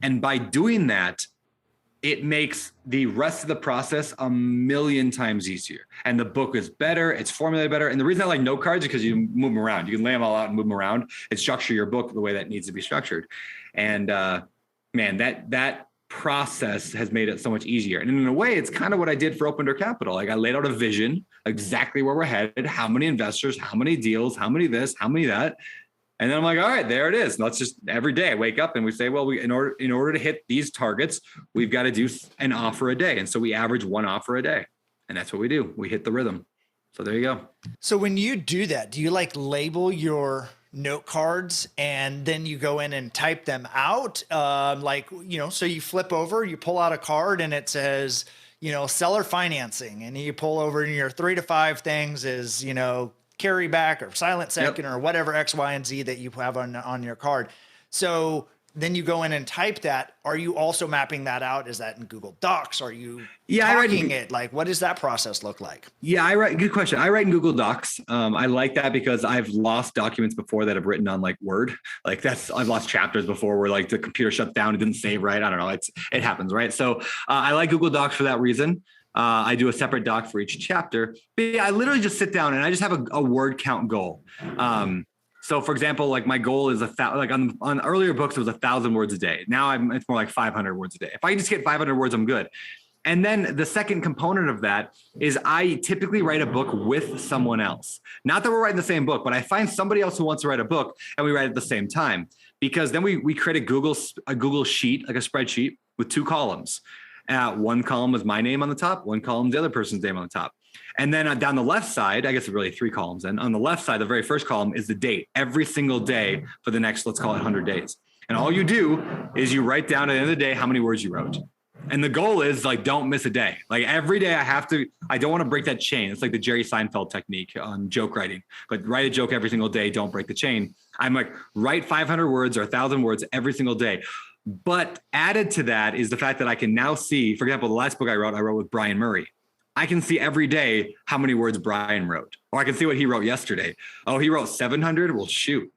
And by doing that, it makes the rest of the process a million times easier. And the book is better, it's formulated better. And the reason I like note cards is because you move them around. You can lay them all out and move them around and structure your book the way that needs to be structured. And man, that process has made it so much easier. And in a way, it's kind of what I did for Open Door Capital. Like I laid out a vision, exactly where we're headed, how many investors, how many deals, how many this, how many that. And then I'm like, all right, there it is. Let's just every day I wake up and we say, well, in order to hit these targets, we've got to do an offer a day. And so we average 1 offer a day. And that's what we do. We hit the rhythm. So there you go. So when you do that, do you like label your note cards and then you go in and type them out? So you flip over, you pull out a card and it says, seller financing, and you pull over and your 3 to 5 things is, carry back or silent second or whatever X, Y, and Z that you have on your card. So then you go in and type that. Are you also mapping that out? Is that in Google Docs? Are you talking it? Like, what does that process look like? Yeah, good question. I write in Google Docs. I like that because I've lost documents before that I've written on like Word. Like I've lost chapters before where like the computer shut down, it didn't save right. I don't know. It happens, right? So I like Google Docs for that reason. I do a separate doc for each chapter. But yeah, I literally just sit down and I just have a word count goal. So for example, like my goal is on earlier books, it was 1,000 words a day. Now it's more like 500 words a day. If I just get 500 words, I'm good. And then the second component of that is I typically write a book with someone else. Not that we're writing the same book, but I find somebody else who wants to write a book and we write at the same time, because then we create a Google sheet, like a spreadsheet with 2 columns. One column is my name on the top, one column is the other person's name on the top. And then down the left side, I guess it's really 3 columns. And on the left side, the very first column is the date, every single day for the next, let's call it 100 days. And all you do is you write down at the end of the day how many words you wrote. And the goal is like, don't miss a day. Like every day I don't want to break that chain. It's like the Jerry Seinfeld technique on joke writing, but write a joke every single day. Don't break the chain. I'm like, write 500 words or 1,000 words every single day. But added to that is the fact that I can now see, for example, the last book I wrote with Brian Murray. I can see every day how many words Brian wrote, or I can see what he wrote yesterday. Oh, he wrote 700. Well, shoot,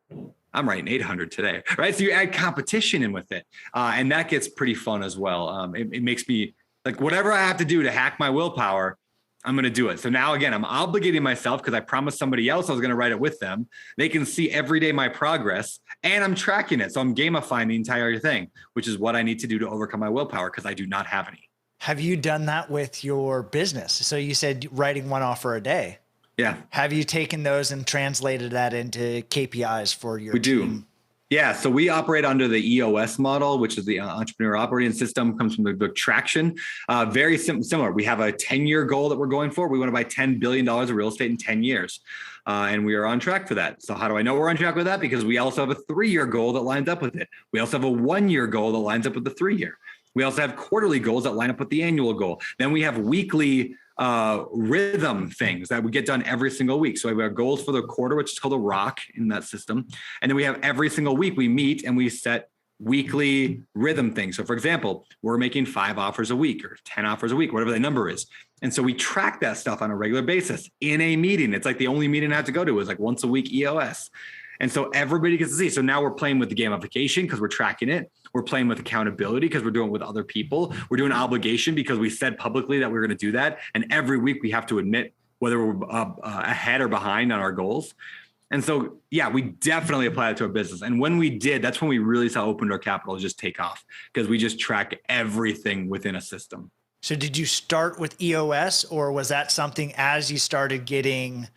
I'm writing 800 today, right? So you add competition in with it. And that gets pretty fun as well. It makes me like, whatever I have to do to hack my willpower, I'm going to do it. So now again, I'm obligating myself because I promised somebody else I was going to write it with them. They can see every day my progress and I'm tracking it. So I'm gamifying the entire thing, which is what I need to do to overcome my willpower because I do not have any. Have you done that with your business? So you said writing 1 offer a day. Yeah. Have you taken those and translated that into KPIs for your team? We do. Yeah, so we operate under the EOS model, which is the Entrepreneur Operating System, comes from the book Traction. Very similar. We have a 10-year goal that we're going for. We want to buy $10 billion of real estate in 10 years. And we are on track for that. So how do I know we're on track with that? Because we also have a 3-year goal that lines up with it. We also have a 1-year goal that lines up with the 3-year. We also have quarterly goals that line up with the annual goal. Then we have weekly rhythm things that we get done every single week. So we have goals for the quarter, which is called a rock in that system. And then we have every single week we meet and we set weekly rhythm things. So for example, we're making 5 offers a week or 10 offers a week, whatever the number is. And so we track that stuff on a regular basis in a meeting. It's like the only meeting I have to go to is like once a week EOS. And so everybody gets to see. So now we're playing with the gamification because we're tracking it. We're playing with accountability because we're doing it with other people. We're doing obligation because we said publicly that we're going to do that. And every week we have to admit whether we're ahead or behind on our goals. And so, yeah, we definitely apply it to our business. And when we did, that's when we really saw Open Door Capital just take off because we just track everything within a system. So did you start with EOS, or was that something as you started getting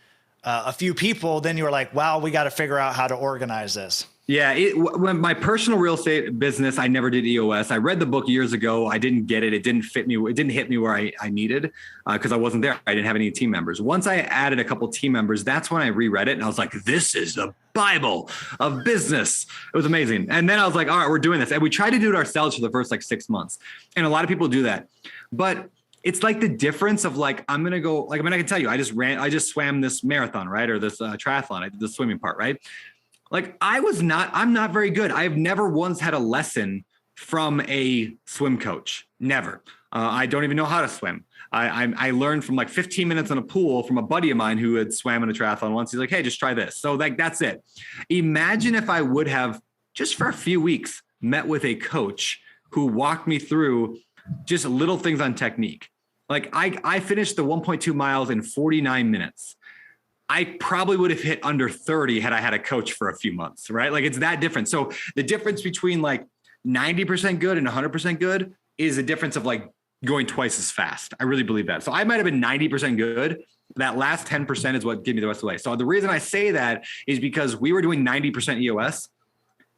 a few people, then you were like, wow, we got to figure out how to organize this? Yeah, when my personal real estate business, I never did EOS. I read the book years ago. I didn't get it. It didn't fit me. It didn't hit me where I needed because I wasn't there. I didn't have any team members. Once I added a couple team members, that's when I reread it. And I was like, this is the Bible of business. It was amazing. And then I was like, all right, we're doing this. And we tried to do it ourselves for the first like 6 months. And a lot of people do that. But it's like the difference of like, I'm going to go, like, I mean, I can tell you, I just swam this marathon, right? Or this triathlon. I did the swimming part, right? Like I'm not very good. I've never once had a lesson from a swim coach. Never. I don't even know how to swim. I learned from like 15 minutes in a pool from a buddy of mine who had swam in a triathlon once. He's like, hey, just try this. So like, that's it. Imagine if I would have just for a few weeks met with a coach who walked me through just little things on technique. Like I finished the 1.2 miles in 49 minutes. I probably would have hit under 30 had I had a coach for a few months, right? Like it's that different. So the difference between like 90% good and 100% good is a difference of like going twice as fast. I really believe that. So I might've been 90% good. That last 10% is what gave me the rest of the way. So the reason I say that is because we were doing 90% EOS.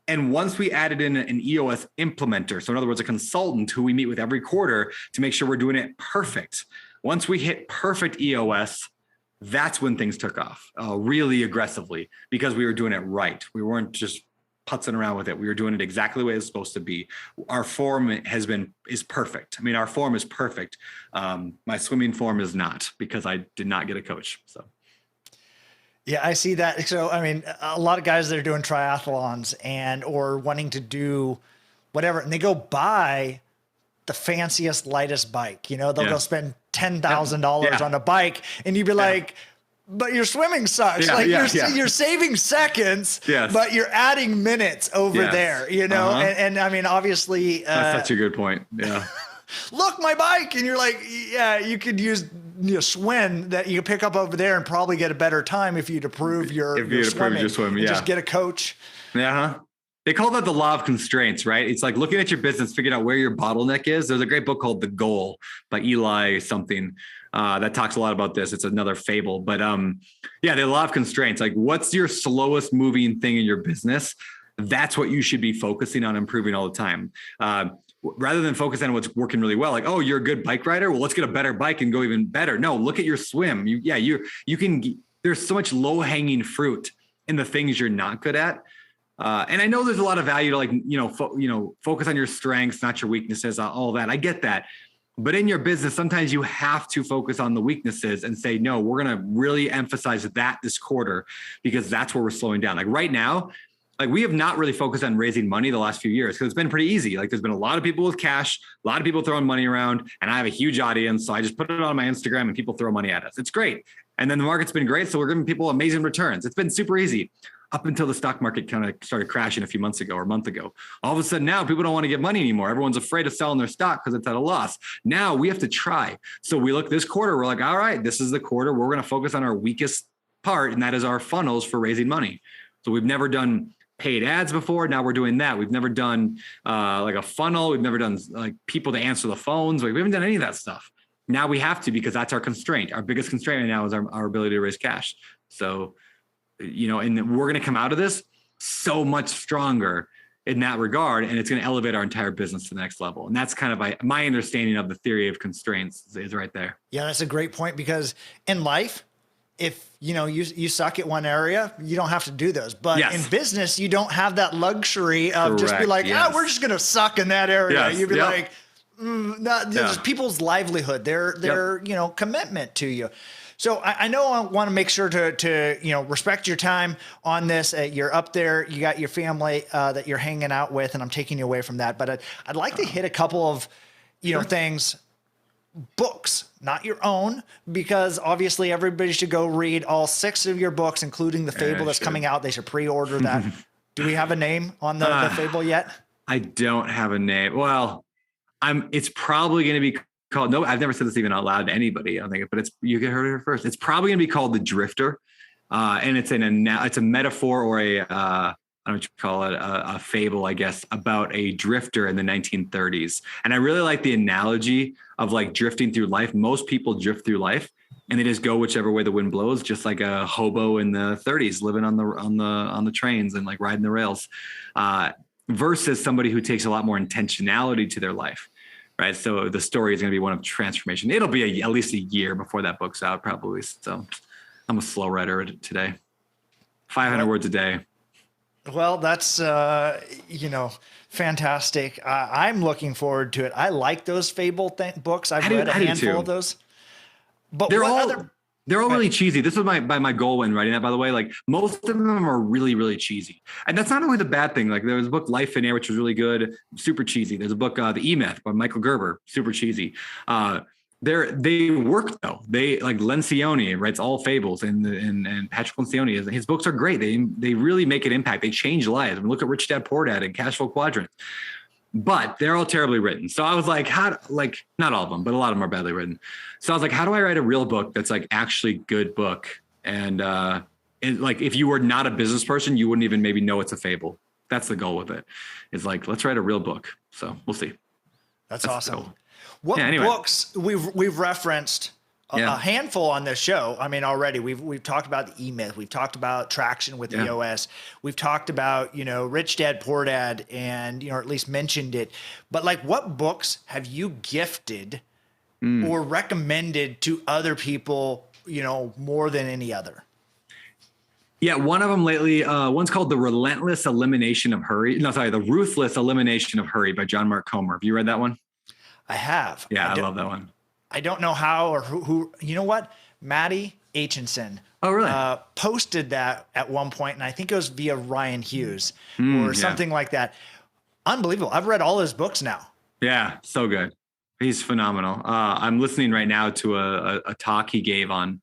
And once we added in an EOS implementer, so in other words, a consultant who we meet with every quarter to make sure we're doing it perfect. Once we hit perfect EOS, that's when things took off really aggressively because we were doing it right. We weren't just putzing around with it. We were doing it exactly the way it's supposed to be. Our form is perfect. I mean, our form is perfect. My swimming form is not because I did not get a coach. So. Yeah, I see that. So, I mean, a lot of guys that are doing triathlons or wanting to do whatever, and they go buy the fanciest, lightest bike. You know, they'll go spend $10,000 on a bike, and you'd be like, but your swimming sucks. You're saving seconds, but you're adding minutes over there, you know? And I mean, obviously, that's such a good point. Yeah. Look, my bike. And you're like, yeah, you could use Swin that you can pick up over there and probably get a better time if you'd approve your swim. Yeah. Just get a coach. Yeah. They call that the law of constraints, right? It's like looking at your business, figuring out where your bottleneck is. There's a great book called The Goal by Eli something that talks a lot about this. It's another fable, but the law of constraints, like what's your slowest moving thing in your business? That's what you should be focusing on improving all the time. Rather than focus on what's working really well, like, oh, you're a good bike rider. Well, let's get a better bike and go even better. No, look at your swim. You can, there's so much low hanging fruit in the things you're not good at. And I know there's a lot of value to like, focus on your strengths, not your weaknesses, all that. I get that. But in your business, sometimes you have to focus on the weaknesses and say, no, we're going to really emphasize that this quarter because that's where we're slowing down. Like right now, like we have not really focused on raising money the last few years because it's been pretty easy. Like there's been a lot of people with cash, a lot of people throwing money around, and I have a huge audience. So I just put it on my Instagram and people throw money at us. It's great. And then the market's been great. So we're giving people amazing returns. It's been super easy up until the stock market kind of started crashing a few months ago or a month ago. All of a sudden now people don't want to give money anymore. Everyone's afraid of selling their stock because it's at a loss. Now we have to try. So we look this quarter, we're like, all right, this is the quarter. We're going to focus on our weakest part. And that is our funnels for raising money. So we've never done paid ads before. Now we're doing that. We've never done like a funnel. We've never done like people to answer the phones. Like we haven't done any of that stuff. Now we have to, because that's our constraint. Our biggest constraint right now is our ability to raise cash. So, and we're going to come out of this so much stronger in that regard. And it's going to elevate our entire business to the next level. And that's kind of my understanding of the theory of constraints is right there. Yeah, that's a great point, because in life, if you suck at one area, you don't have to do those. But in business, you don't have that luxury of just be like, we're just going to suck in that area. You'd be like, just people's livelihood, their commitment to you. So I know I want to make sure to respect your time on this. You're up there, you got your family that you're hanging out with, and I'm taking you away from that. But I'd like to hit a couple of Sure. things, books, not your own, because obviously everybody should go read all 6 of your books, including the Fable that's coming out. They should pre-order that. Do we have a name on the Fable yet? I don't have a name. Well, it's probably going to be called, no, I've never said this even out loud to anybody, I don't think, but you get heard it first. It's probably going to be called The Drifter. And it's a metaphor, or I don't know what you call it, a fable, I guess, about a drifter in the 1930s. And I really like the analogy of like drifting through life. Most people drift through life and they just go whichever way the wind blows, just like a hobo in the 30s living on the trains and like riding the rails, versus somebody who takes a lot more intentionality to their life. Right. So the story is going to be one of transformation. It'll be at least a year before that book's out, probably. So I'm a slow writer today. 500 words a day. Well, that's, fantastic. I'm looking forward to it. I like those Fable books. I've read a handful of those. But they're all really cheesy. This was my goal when writing that, by the way. Like, most of them are really, really cheesy. And that's not only the bad thing. Like, there was a book, Life in Air, which was really good, super cheesy. There's a book, The E-Myth by Michael Gerber, super cheesy. They work though. They, like, Lencioni writes all fables, and Patrick Lencioni, his books are great. They really make an impact. They change lives. I mean, look at Rich Dad Poor Dad and Cash Flow Quadrant. But they're all terribly written. So I was like, not all of them, but a lot of them are badly written. So I was like, how do I write a real book that's like actually good book? And like, if you were not a business person, you wouldn't even maybe know it's a fable. That's the goal with it. It's like, let's write a real book. So we'll see. That's awesome. What books we've referenced a handful on this show. I mean, already we've talked about the E-Myth. We've talked about Traction with EOS. We've talked about, Rich Dad, Poor Dad, and, or at least mentioned it. But like, what books have you gifted or recommended to other people, more than any other? Yeah, one of them lately, one's called The Ruthless Elimination of Hurry by John Mark Comer. Have you read that one? I have. Yeah, I love that one. I don't know how or who, you know what? Maddie Aitchison. Oh, really? Posted that at one point, and I think it was via Ryan Hughes or something like that. Unbelievable. I've read all his books now. Yeah, so good. He's phenomenal. I'm listening right now to a talk he gave on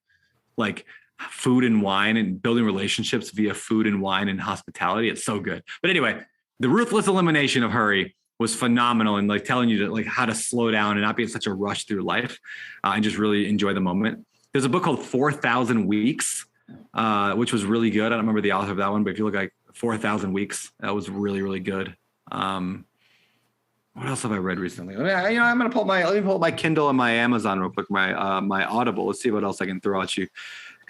like food and wine and building relationships via food and wine and hospitality. It's so good. But anyway, The Ruthless Elimination of Hurry was phenomenal, and like telling you to like how to slow down and not be in such a rush through life, and just really enjoy the moment. There's a book called 4,000 Weeks, which was really good. I don't remember the author of that one, but if you look like 4,000 Weeks, that was really, really good. What else have I read recently? I'm gonna let me pull up my Kindle and my Amazon real quick, my Audible. Let's see what else I can throw at you.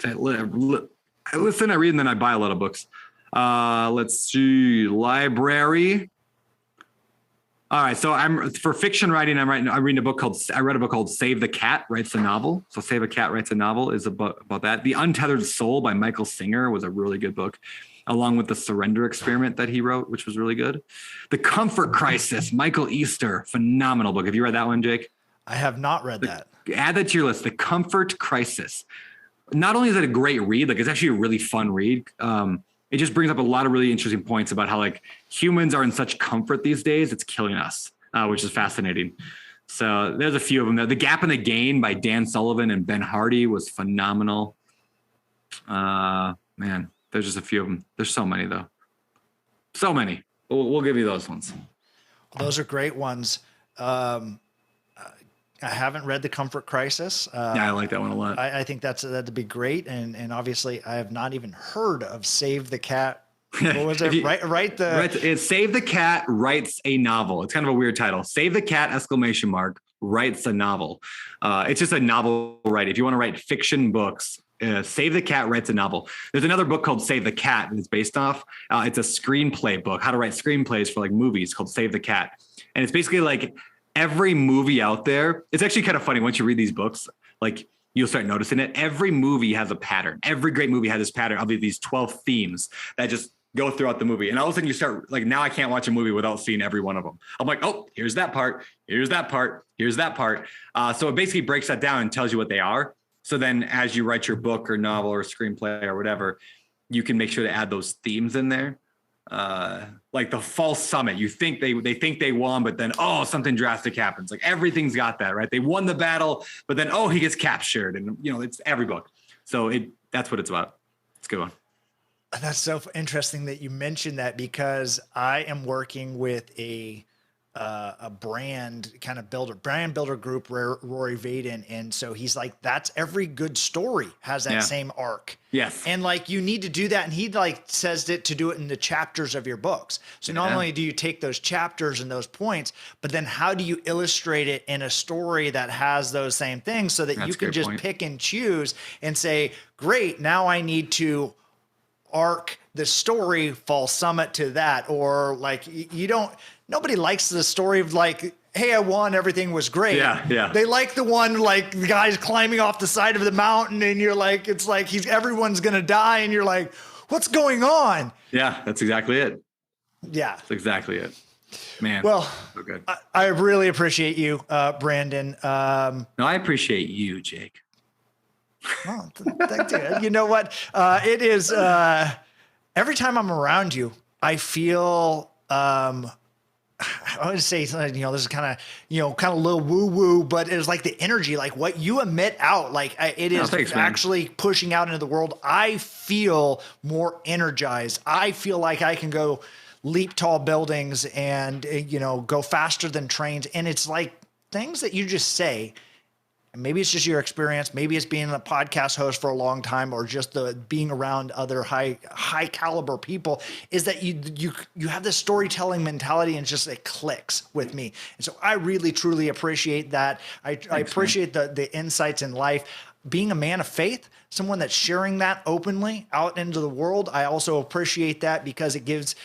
I listen, I read, and then I buy a lot of books. Let's see, library. All right, so for fiction writing, I read a book called Save the Cat Writes a Novel. So Save a Cat Writes a Novel is about that. The Untethered Soul by Michael Singer was a really good book, along with The Surrender Experiment that he wrote, which was really good. The Comfort Crisis, Michael Easter, phenomenal book. Have you read that one, Jake? I have not read that. Add that to your list. The Comfort Crisis. Not only is it a great read, like it's actually a really fun read. It just brings up a lot of really interesting points about how like humans are in such comfort these days. It's killing us, which is fascinating. So there's a few of them there. The Gap and the Gain by Dan Sullivan and Ben Hardy was phenomenal. Man, there's just a few of them. There's so many though. So many. We'll give you those ones. Those are great ones. I haven't read The Comfort Crisis. Yeah, I like that one a lot. I think that'd be great. And obviously I have not even heard of Save the Cat. What was it? It's Save the Cat Writes a Novel. It's kind of a weird title. Save the Cat ! Writes a Novel. It's just a novel write. If you want to write fiction books, Save the Cat Writes a Novel. There's another book called Save the Cat that it's based off. It's a screenplay book, how to write screenplays for like movies, called Save the Cat. And it's basically like every movie out there. It's actually kind of funny once you read these books, like you'll start noticing it. Every movie has a pattern. Every great movie has this pattern of these 12 themes that just go throughout the movie. And all of a sudden you start like, now I can't watch a movie without seeing every one of them. I'm like, oh, here's that part. Here's that part. Here's that part. So it basically breaks that down and tells you what they are. So then as you write your book or novel or screenplay or whatever, you can make sure to add those themes in there. Like the false summit, you think they think they won, but then, oh, something drastic happens. Like everything's got that, right? They won the battle, but then, oh, he gets captured, and it's every book. So that's what it's about. It's a good one. That's so interesting that you mentioned that, because I am working with a brand builder group, Rory Vaden. And so he's like, that's every good story has that same arc. Yes. And like, you need to do that. And he like says that to do it in the chapters of your books. So not only do you take those chapters and those points, but then how do you illustrate it in a story that has those same things, so that you can just pick and choose and say, great, now I need to arc the story false summit to that. Or like, nobody likes the story of like, hey, I won, everything was great. Yeah. They like the one, like the guy's climbing off the side of the mountain and you're like, it's like everyone's going to die. And you're like, what's going on? Yeah, that's exactly it. Yeah. That's exactly it. Man. Well, so good. I really appreciate you, Brandon. No, I appreciate you, Jake. Oh, thank you. You know what? It is, every time I'm around you, I feel, I would say, this is kind of a little woo woo, but it's like the energy, like what you emit out, like it is actually pushing out into the world. I feel more energized. I feel like I can go leap tall buildings and, go faster than trains. And it's like things that you just say. And maybe it's just your experience. Maybe it's being a podcast host for a long time, or just the being around other high caliber people, is that you have this storytelling mentality, and just it clicks with me. And so I really, truly appreciate that. I appreciate the insights in life. Being a man of faith, someone that's sharing that openly out into the world, I also appreciate that, because it gives,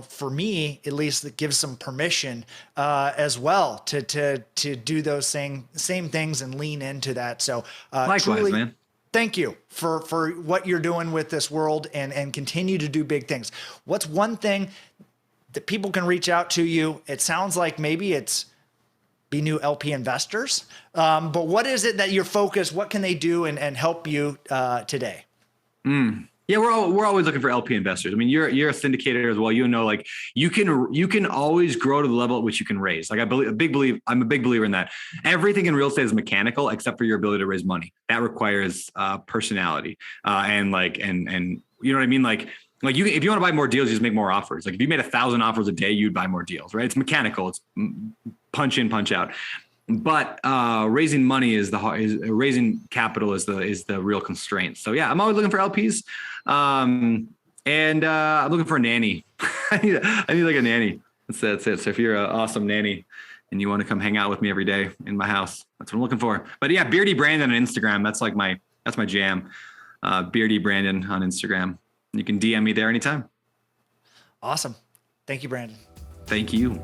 for me at least, it gives some permission as well to do those same things and lean into that. So likewise, truly, man. Thank you for what you're doing with this world, and continue to do big things. What's one thing that people can reach out to you? It sounds like maybe it's be new LP investors. But what is it that you're focused? What can they do and help you today? Yeah, we're always looking for LP investors. I mean, you're a syndicator as well. Like you can always grow to the level at which you can raise. Like I'm a big believer in that. Everything in real estate is mechanical except for your ability to raise money. That requires personality and you know what I mean. Like if you want to buy more deals, you just make more offers. Like if you made 1,000 offers a day, you'd buy more deals, right? It's mechanical. It's punch in, punch out. But raising money raising capital is the real constraint. So yeah, I'm always looking for LPs, and I'm looking for a nanny. I need like a nanny. That's it. So if you're an awesome nanny and you want to come hang out with me every day in my house, that's what I'm looking for. But yeah, Beardy Brandon on Instagram. That's my jam. Beardy Brandon on Instagram. You can DM me there anytime. Awesome. Thank you, Brandon. Thank you.